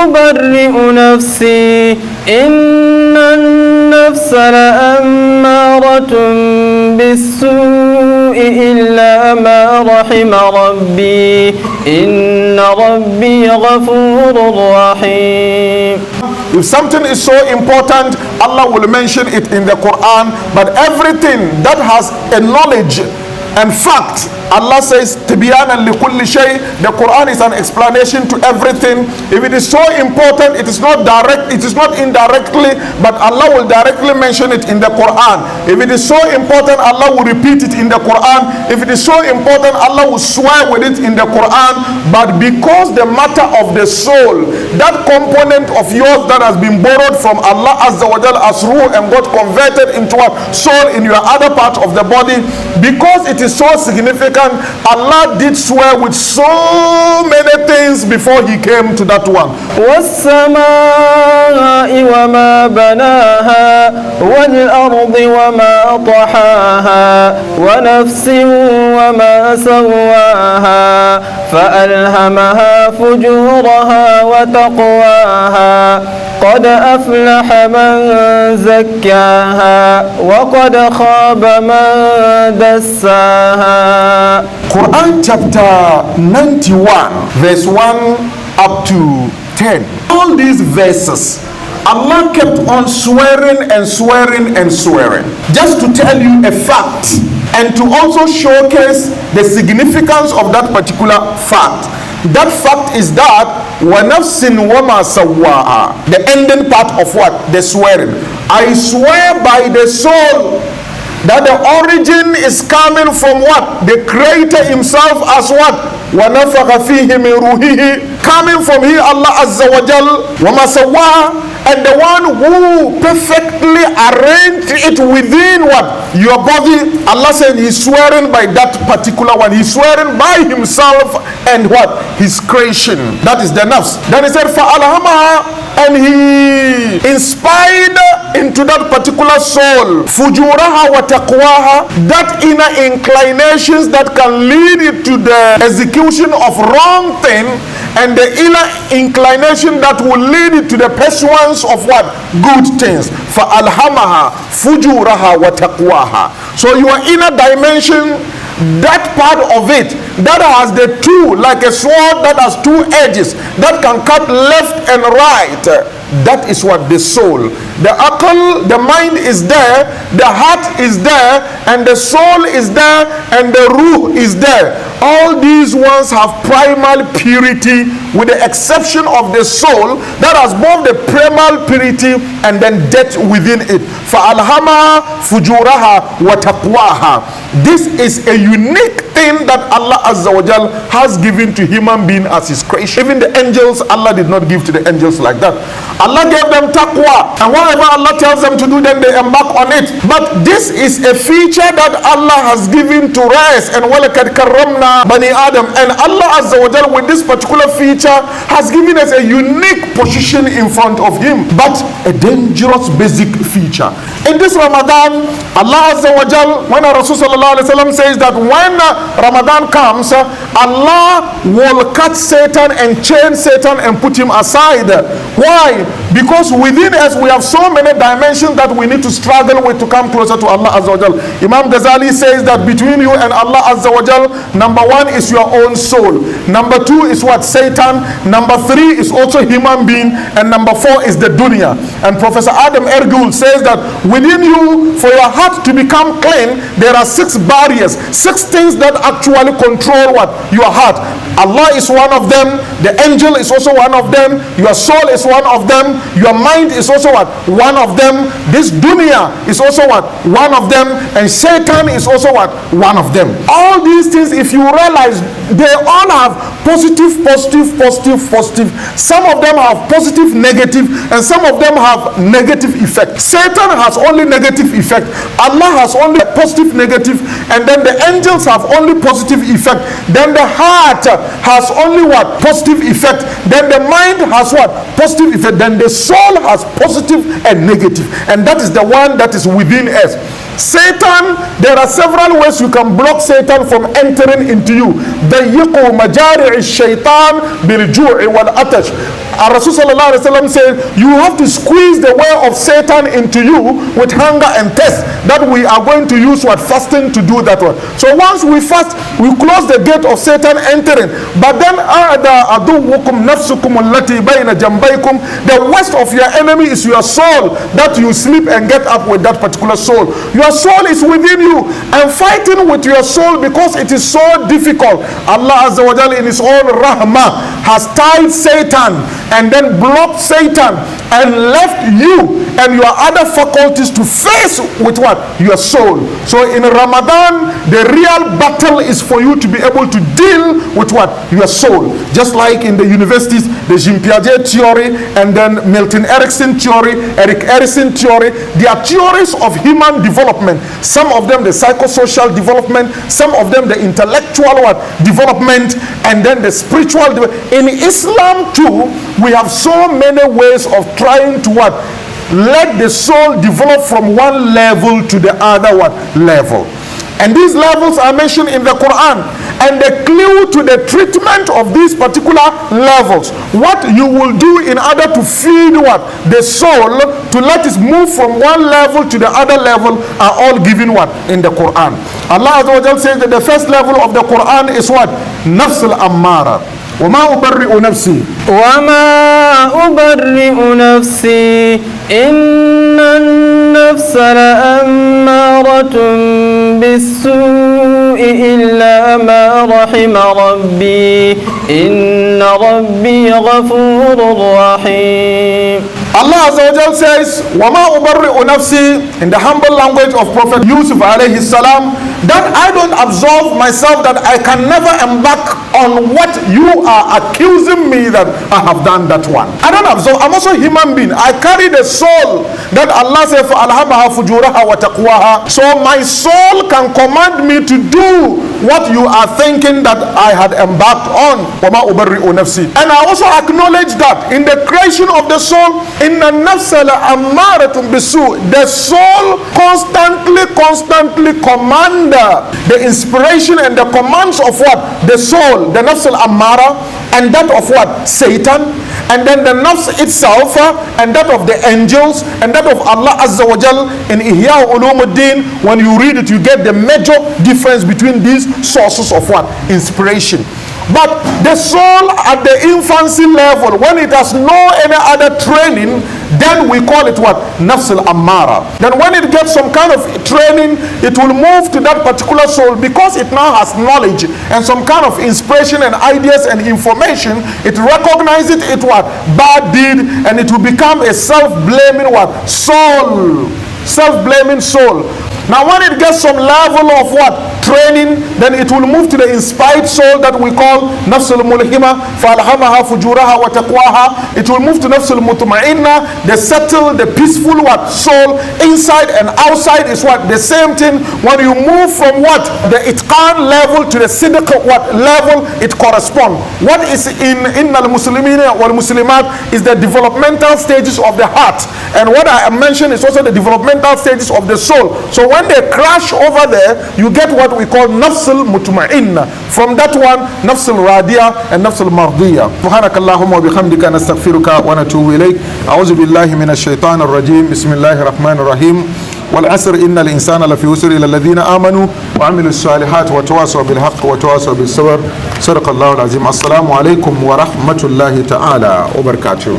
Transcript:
أبرئ نفسي إن النفس لأمارة بالسوء إلا ما رحم ربي إن ربي غفور رحيم. If something is so important, Allah will mention it in the Quran, but everything that has a knowledge and fact, Allah says, Tibyanan li kulli shay. The Quran is an explanation to everything. If it is so important, it is not direct, it is not indirectly, but Allah will directly mention it in the Quran. If it is so important, Allah will repeat it in the Quran. If it is so important, Allah will swear with it in the Quran. But because the matter of the soul, that component of yours that has been borrowed from Allah Azza wa Jal as ruh and got converted into a soul in your other part of the body, because it is so significant, Allah did swear with so many things before he came to that one. وَالسَّمَاءِ وَمَا بَنَاهَا وَالْأَرْضِ وَمَا طَحَاهَا وَنَفْسٍ وَمَا سَوَّاهَا فَأَلْهَمَهَا فُجُورَهَا وَتَقْوَاهَا قَدْ أَفْلَحَ مَنْ زَكَّاهَا وَقَدْ خَابَ مَنْ دَسَّاهَا. Quran chapter 91 verse 1 up to 10. All these verses, Allah kept on swearing and swearing and swearing, just to tell you a fact and to also showcase the significance of that particular fact. That fact is that وَنَفْسٍ وَمَا سَوَّاهَا, the ending part of what? The swearing. I swear by the soul, that the origin is coming from what? The Creator himself as what? وَنَفَخَ فِيهِ مِنْ رُوحِهِ, coming from here Allah Azza wa Jal. وَمَا سَوَّاهَا, and the one who perfectly arranged it within what? Your body. Allah said he's swearing by that particular one. He's swearing by himself and what? His creation. That is the nafs. Then he said فَأَلْهَمَهَا, and he inspired into that particular soul fujuraha wa taqwaha, that inner inclinations that can lead it to the execution of wrong thing, and the inner inclination that will lead it to the pursuance of what? Good things. فَأَلْهَمَهَا فُجُورَهَا وَتَقْوَاهَا. So your inner dimension, that part of it that has the two, like a sword that has two edges that can cut left and right, that is what the soul. The aql, the mind is there, the heart is there, and the soul is there, and the ruh is there. All these ones have primal purity, with the exception of the soul that has both the primal purity and then death within it. فَأَلْهَمَهَا فُجُورَهَا وَتَقْوَاهَا. This is a unique thing that Allah Azza wa Jal has given to human being as his creation. Even the angels, Allah did not give to the angels like that. Allah gave them taqwa, and whatever Allah tells them to do, then they embark on it. But this is a feature that Allah has given to us, and وَلَكَدْ كَرَّمْنَا بَنِي Adam. And Allah Azza wa Jal, with this particular feature, has given us a unique position in front of him, but a dangerous basic feature. In this Ramadan, Allah Azza wa Jal, when Rasul sallallahu alaihi wasallam says that when Ramadan comes, Allah will cut Satan and chain Satan and put him aside. Why? Because within us we have so many dimensions that we need to struggle with to come closer to Allah Azza wa Jal. Imam Ghazali says that between you and Allah Azza wa Jal, number one is your own soul, number two is what? Satan, number three is also human being, and number four is the dunya. And Professor Adam Ergul says that within you, for your heart to become clean, there are 6 barriers, 6 things that actually control what? Your heart. Allah is one of them, the angel is also one of them, your soul is one of them, your mind is also what? One of them, this dunya is also what? One of them, and Satan is also what? One of them. All these things, if you realize, they all have positive, positive, positive, positive. Some of them have positive, negative, and some of them have negative effect. Satan has only negative effect, Allah has only positive, negative, and then the angels have only positive effect. Then the heart has only what? Positive effect. Then the mind has what? Positive effect. Then the soul has positive and negative, and that is the one that is within us. Satan, there are several ways you can block Satan from entering into you. ضيقوا مجارع الشيطان بالجوع والعطش. Rasul sallallahu alaihi wasallam said, you have to squeeze the way of Satan into you with hunger and thirst. That we are going to use what fasting to do that one. So once we fast, we close the gate of Satan entering. But then the worst of your enemy is your soul, that you sleep and get up with that particular soul. Your soul is within you, and fighting with your soul, because it is so difficult. Allah Azza wa Jalla in his own rahmah has tied Satan and then blocked Satan and left you and your other faculties to face with what? Your soul. So in Ramadan, the real battle is for you to be able to deal with what? Your soul. Just like in the universities, the Jean Piaget theory and then Milton Erickson theory, Eric Erickson theory, they are theories of human development. Some of them the psychosocial development, some of them the intellectual development, and then the spiritual development. In Islam too, we have so many ways of trying to what? Let the soul develop from one level to the other level. And these levels are mentioned in the Quran. And the clue to the treatment of these particular levels, what you will do in order to feed what? The soul, to let it move from one level to the other level, are all given what? In the Quran. Allah Azza wa Jalla says that the first level of the Quran is what? Nafs al-ammara. وما أبرئ نفسي نفسي إن النفس لأمارة بالسوء إلا ما رحم ربي إن ربي غفور رحيم. Allah Azza wa Jalla says, وَمَا أُبَرِّئُ نَفْسِي, in the humble language of Prophet Yusuf alayhi salam, that I don't absolve myself, that I can never embark on what you are accusing me that I have done that one. I don't absolve. I'm also a human being. I carry the soul that Allah says, فَأَلْهَمَهَا فُجُورَهَا وَتَقْوَاهَا. So my soul can command me to do what you are thinking that I had embarked on. وَمَا أُبَرِّئُ نَفْسِي. And I also acknowledge that in the creation of the soul, in the nafs al-ammaratum bisu, the soul constantly command the inspiration and the commands of what? The soul, the nafs al-ammara, and that of what? Satan, and then the nafs itself, and that of the angels, and that of Allah Azza wa Jal. In Ihya Ulumuddin, when you read it, you get the major difference between these sources of what? Inspiration. But the soul at the infancy level, when it has no any other training, then we call it what? Nafs al-ammara. Then when it gets some kind of training, it will move to that particular soul, because it now has knowledge and some kind of inspiration and ideas and information. It recognizes it what? Bad deed, and it will become a self-blaming what? Soul. Self-blaming soul. Now when it gets some level of what? Training, then it will move to the inspired soul that we call Nafs al-mulhima, فَأَلْهَمَهَا فُجُورَهَا وَتَقْوَاهَا. It will move to Nafs al-mutma'inna, the settled, the peaceful what? Soul. Inside and outside is what? The same thing. When you move from what? The itqan level to the sidq what level, it corresponds. What is in al-muslimina wal-muslimat is the developmental stages of the heart. And what I mentioned is also the developmental stages of the soul. So when they crash over there, you get what we call nafs al-mutma'inna. From that one, nafs al-radiya and nafs al-mardiyya. Subhanakallahumma wa bihamdika nastaghfiruka wa natubu ilayk. A'udhu billahi minash shaitanir rajim. Bismillahir rahmanir rahim. والعصر إن الإنسان لفي خسر إلا الذين آمنوا وعملوا الصالحات وتواصوا بالحق وتواصوا بالصبر. صدق الله العظيم. السلام عليكم ورحمة الله تعالى وبركاته.